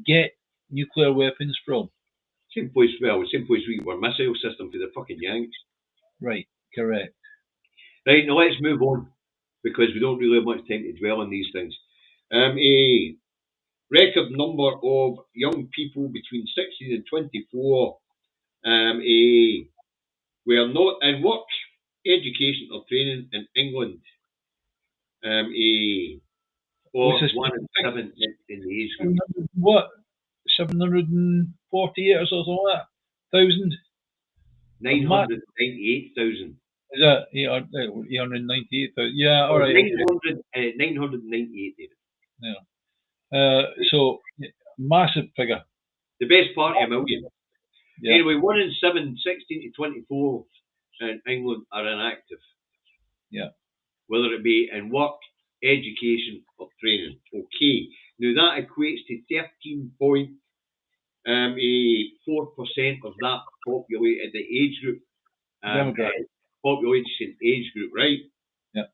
get nuclear weapons from? Same place we were missile system for the fucking Yanks. Right, correct. Right, now let's move on, because we don't really have much time to dwell on these things. A record number of young people between 16 and 24 were not in work, education or training in England. Or 1 in 7 in the age group. What? 748 or something like that? 1,000? 998,000. Is that 898,000? Yeah, all right. 998, David. Yeah. So, massive figure. The best part of a million. Yeah. Anyway, 1 in 7, 16 to 24 in England are inactive. Yeah. Whether it be in work, education or training. Okay. Now that equates to 13.4% of that populated the age group. Population age group, right? Yeah.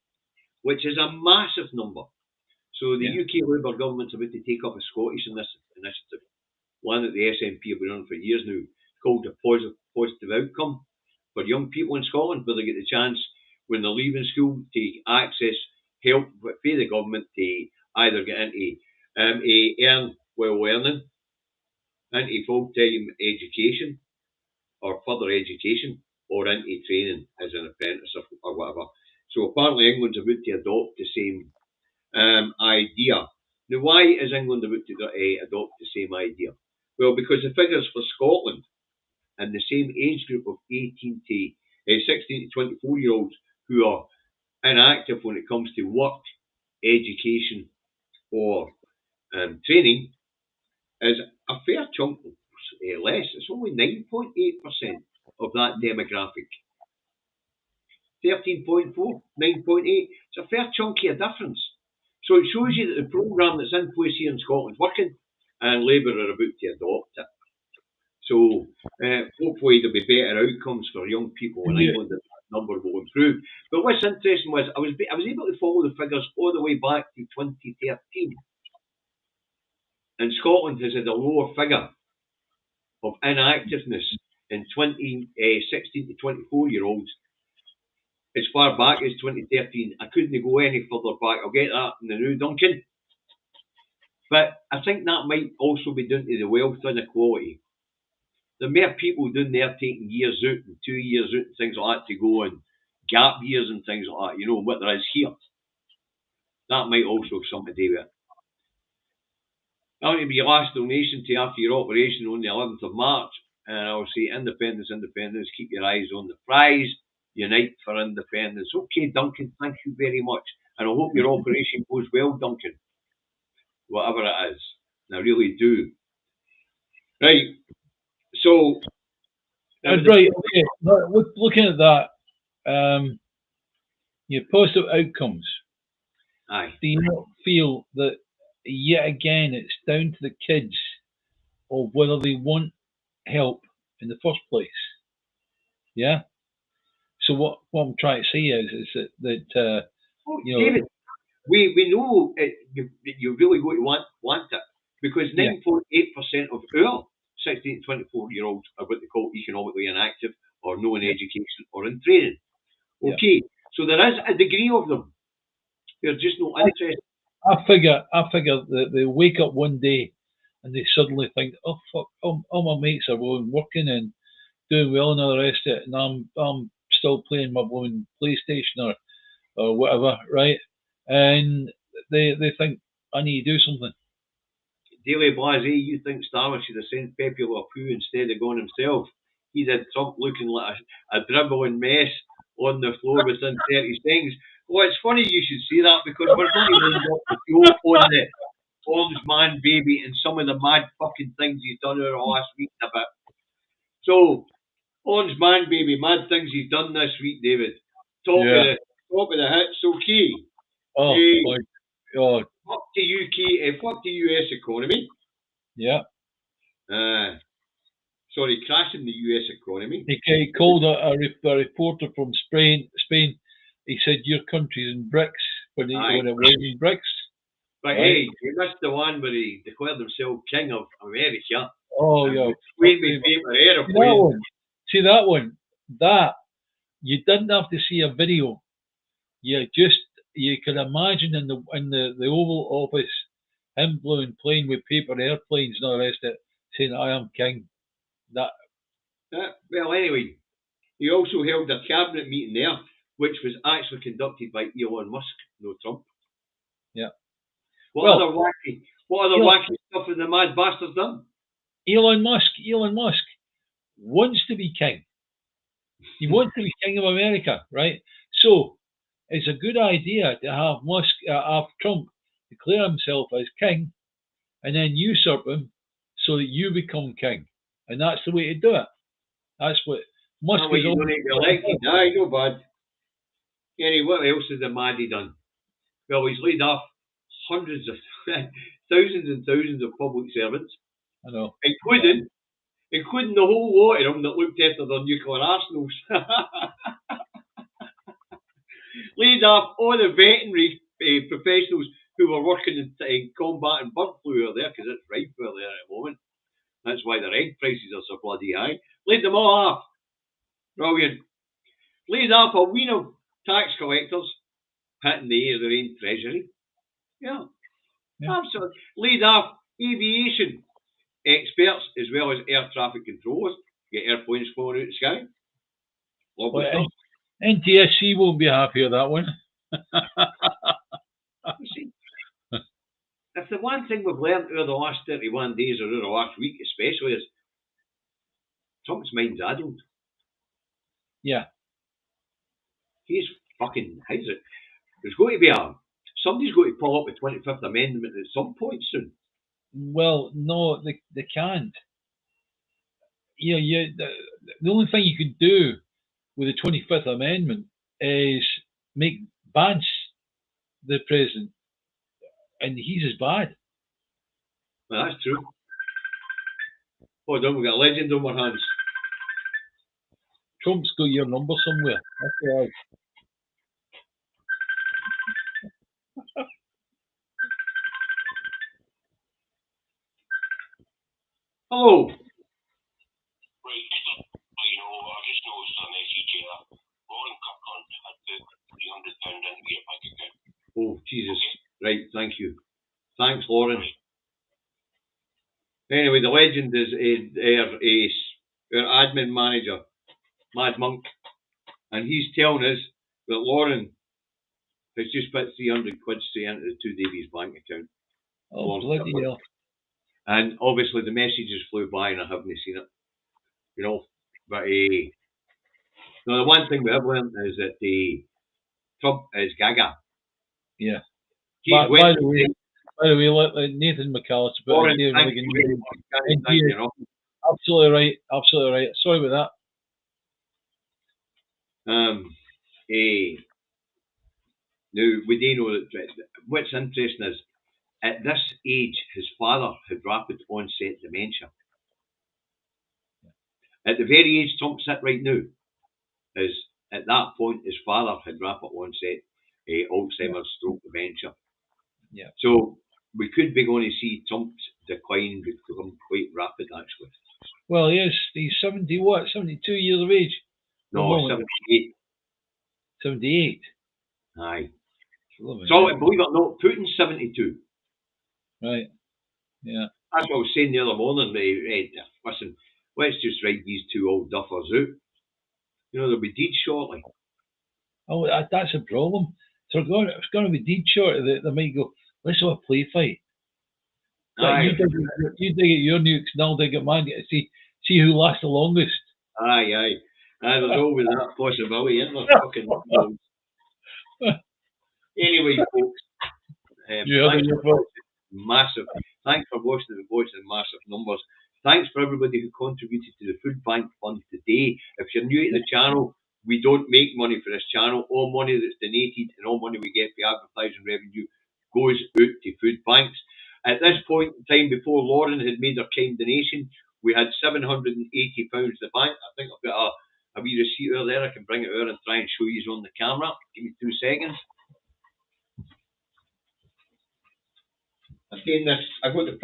Which is a massive number. So the UK Labour government's about to take up a Scottish initiative, one that the SNP have been on for years now, called a positive outcome for young people in Scotland, where they get the chance when they're leaving school to access help from the government to either get into earn while learning, into full-time education or further education, or into training as an apprentice or whatever. So apparently England's about to adopt the same idea. Now, why is England about to adopt the same idea? Well, because the figures for Scotland and the same age group of 16 to 24-year-olds who are inactive when it comes to work, education or training is a fair chunk less. It's only 9.8% of that demographic. 13.4, 9.8. It's a fair chunky of difference. So it shows you that the programme that's in place here in Scotland is working, and Labour are about to adopt it. So hopefully there'll be better outcomes for young people in England, and that number will improve. But what's interesting was I was able to follow the figures all the way back to 2013. And Scotland has had a lower figure of inactiveness in 16 to 24-year-olds as far back as 2013. I couldn't go any further back. I'll get that in the new Duncan. But I think that might also be down to the wealth inequality. There are more people down there taking years out and 2 years out and things like that to go and gap years and things like that, you know, what there is here. That might also have something to do with it. That will be your last donation to after your operation on the 11th of March. And I'll say independence, independence, keep your eyes on the prize, unite for independence. Okay, Duncan, thank you very much. And I hope your operation goes well, Duncan. Whatever it is. And I really do. Right. So. Right, okay. Looking at that, your positive outcomes. Aye. Do you not feel that yet again it's down to the kids of whether they want help in the first place? Yeah. So what I'm trying to say is that you know, David, we know you really going to want it because 9.8% of our 16 to 24-year-olds are what they call economically inactive or no in education or in training. Okay, so there is a degree of them. They're just not interested. I figure that they wake up one day and they suddenly think, oh fuck, all my mates are working and doing well and all the rest of it, and I'm still playing my blown PlayStation or whatever, right? And they think I need to do something. Daily Blase, you think Starmer should have sent Pepe Le Pew instead of going himself? He did Trump looking like a dribbling mess on the floor within 30 seconds. Well, it's funny you should say that because we're going to end up the show on the Orange Man Baby and some of the mad fucking things he's done over the last week a bit. So, Orange Man Baby, mad things he's done this week, David. Top of the hits, okay. Oh my God. Fuck the UK, fuck the US economy. Yeah. Sorry, crashing the US economy. He called a reporter from Spain. He said your country's in BRICS when it was in BRICS. But hey, he missed the one where he declared himself king of America. Oh yeah. See that one? That you didn't have to see a video. You can imagine in the Oval Office him playing with paper airplanes and all the rest of it, saying I am king. Well, anyway, he also held a cabinet meeting there, which was actually conducted by Elon Musk, no Trump. Yeah. What other wacky stuff have the mad bastards done? Elon Musk wants to be king. He wants to be king of America, right? So it's a good idea to have Trump declare himself as king and then usurp him so that you become king. And that's the way to do it. That's what Musk is going to be elected. Aye, no bad. Anyway, what else has the maddie done? Well, he's laid off hundreds of thousands and thousands of public servants. I know. Including the whole lot of them that looked after their nuclear arsenals. Laid off all the veterinary professionals who were working in combating bird flu out there, because it's rife out there at the moment. That's why their egg prices are so bloody high. Laid them all off. Brilliant. Laid off a ween of tax collectors hitting their own treasury. Yeah. Absolutely. Laid off aviation experts as well as air traffic controllers. Get airplanes flying out the sky. Lovely stuff. NTSC won't be happy with that one. See, if the one thing we've learned over the last 31 days or over the last week especially is Trump's mind's addled. Yeah. He's fucking his it. There's going to be somebody's going to pull up the 25th Amendment at some point soon. Well, no, they can't. The only thing you could do with the 25th Amendment is make Vance the president, and he's as bad. Well, that's true. Hold on, we've got a legend on our hands. Trump's got your number somewhere. That's right. Hello. Right, I just noticed a message here. Lauren Kirkland had the Jesus. Right, thank you. Thanks, Lauren. Anyway, the legend is our admin manager, Mad Monk, and he's telling us that Lauren has just put 300 quid straight into the Two Davies bank account. Oh, bloody hell. And obviously the messages flew by and I haven't seen it. You know, but no, the one thing we have learned is that Trump is gaga. Yeah. He's By the way, let Nathan McAllister put Lauren, in thank you very much. Thank you, know. Absolutely right. Absolutely right. Sorry about Now, we do know that what's interesting is at this age, his father had rapid onset dementia. At the very age Trump's at right now, is at that point his father had rapid onset Alzheimer's stroke dementia. Yeah. So we could be going to see Trump's decline become quite rapid actually. Well, he's 70 what? 72 years of age? No, 78. 78. Aye. So believe it or not, Putin's 72. Right. Yeah. That's what I was saying the other morning. Listen, let's just ride these two old duffers out. You know, they'll be dead shortly. Oh, that's a problem. So it's going to be dead shortly. They might go, let's have a play fight. You dig at your nukes, and I'll dig at mine. See who lasts the longest. Aye. There's always that possibility, isn't there? Fucking anyway, folks. Massive. Thanks for watching the voice in massive numbers. Thanks for everybody who contributed to the Food Bank Fund today. If you're new to the channel, we don't make money for this channel. All money that's donated and all money we get for advertising revenue goes out to food banks. At this point in time, before Lauren had made her kind donation, we had £780 in the bank. I think I've got a wee receipt over there. I can bring it over and try and show you on the camera. Give me 2 seconds. Again, this I got a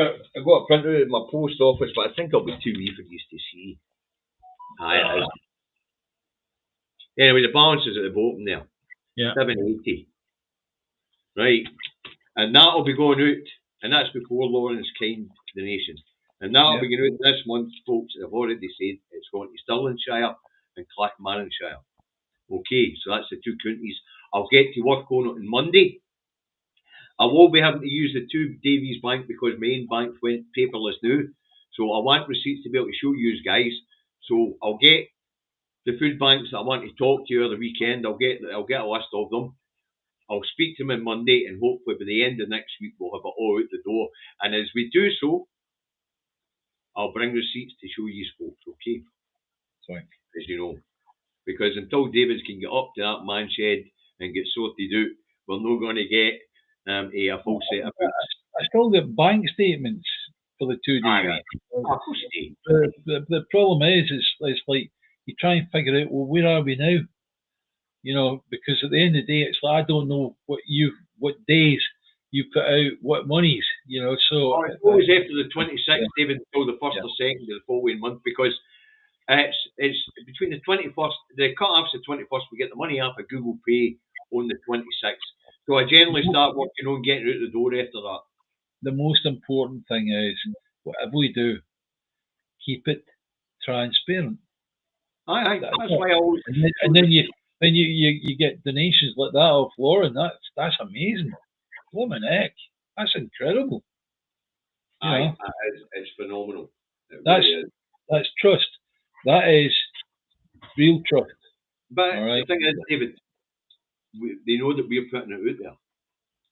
printer at my post office, but I think it'll be too wee for you to see. Aye, it is. Anyway, the balance is at the bottom there. Yeah. 780. Right. And that'll be going out, and that's before Lauren's kind donation. And that'll be going out this month, folks. I've already said it's going to Stirlingshire and Clackmannanshire. Okay, so that's the two counties. I'll get to work on it on Monday. I will be having to use the Two Davies bank because my main bank went paperless now. So I want receipts to be able to show you guys. So I'll get the food banks that I want to talk to over the weekend. I'll get a list of them. I'll speak to them on Monday, and hopefully by the end of next week we'll have it all out the door. And as we do so, I'll bring receipts to show you folks, okay? Sorry. As you know. Because until Davies can get up to that man shed and get sorted out, we're not going to get a full set of books. I still get bank statements for the 2 days. The problem is, it's like you try and figure out, well, where are we now? You know, because at the end of the day, it's like I don't know what days you put out, what monies, you know. So it's always after the 26th, David, until the 1st or 2nd of the following month, because it's between the 21st, the cut-off's the 21st, we get the money off of Google Pay on the 26th. So I generally start working on getting out the door after that. The most important thing is, whatever we do, keep it transparent. Aye. That's why I always... And then you get donations like that off Lauren. That's amazing. Woman heck, that's incredible. Aye, it's phenomenal. That's trust. That is real trust. But the thing is, David, they know that we're putting it out there.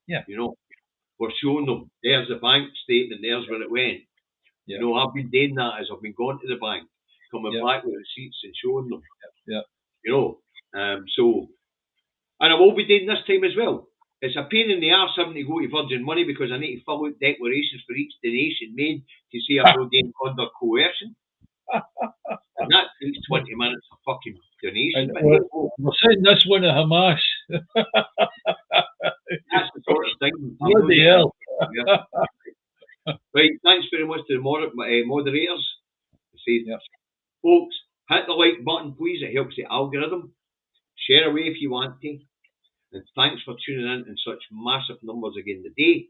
Yeah. You know, we're showing them. There's the bank statement. There's where it went. Yeah. You know, I've been doing that as I've been going to the bank, coming back with receipts and showing them. Yeah. You know, so, and I will be doing this time as well. It's a pain in the arse having to go to Virgin Money because I need to fill out declarations for each donation made to say I'm not doing under coercion. And that takes 20 minutes of fucking donation. We're sending this one to Hamas. That's the sort of thing. Bloody hell. Right, thanks very much to the moderators. Folks, hit the like button, please. It helps the algorithm. Share away if you want to. And thanks for tuning in such massive numbers again today.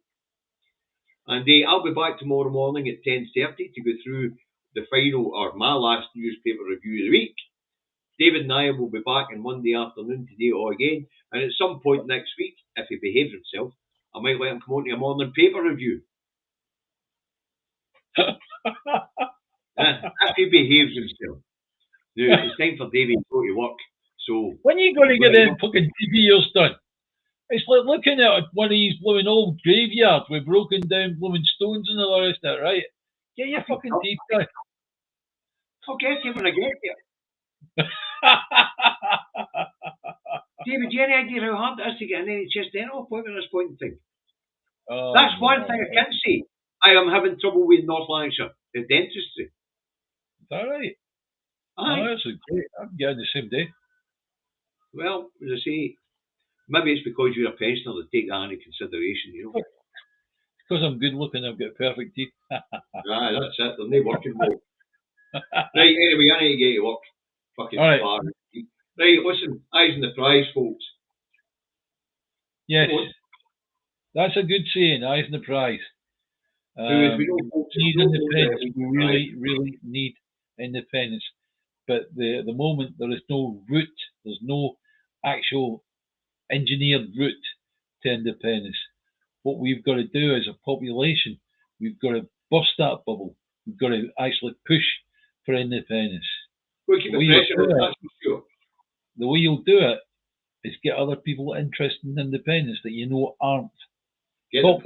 And I'll be back tomorrow morning at 10:30 to go through the final, or my last newspaper review of the week. David and I will be back on Monday afternoon today or again. And at some point next week, if he behaves himself, I might let him come on to a morning paper review. If he behaves himself. Now, it's time for David to go to work. So when are you going to get them fucking TV years done? It's like looking at one of these blooming old graveyards with broken down blooming stones and all the rest of it, right? Get your fucking teeth done. Forget it when I get there. David, do you have any idea how hard it is to get an NHS dental appointment at this point in time? That's one thing I can say. I am having trouble with North Lanarkshire, the dentistry. Is that right? Aye. Oh, that's great. I'm getting the same day. Well, as I say, maybe it's because you're a pensioner to take that into consideration, you know. Because I'm good looking, I've got perfect teeth. Aye, that's it. They're not working well. Right, anyway, I need to get to work. Fucking right. Far. Right, listen, eyes on the prize, folks. Yes. That's a good saying, eyes on the prize. Need independence. We really, really need independence. But at the moment, there is no route. There's no actual engineered route to independence. What we've got to do as a population, we've got to bust that bubble. We've got to actually push for independence. We'll keep the pressure on, that's for sure. The way you'll do it is get other people interested in independence that you know aren't. Get the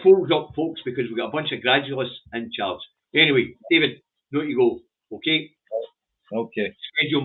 polls up, folks, because we've got a bunch of graduates in charge. Anyway, David, know you go, okay? Okay. Schedule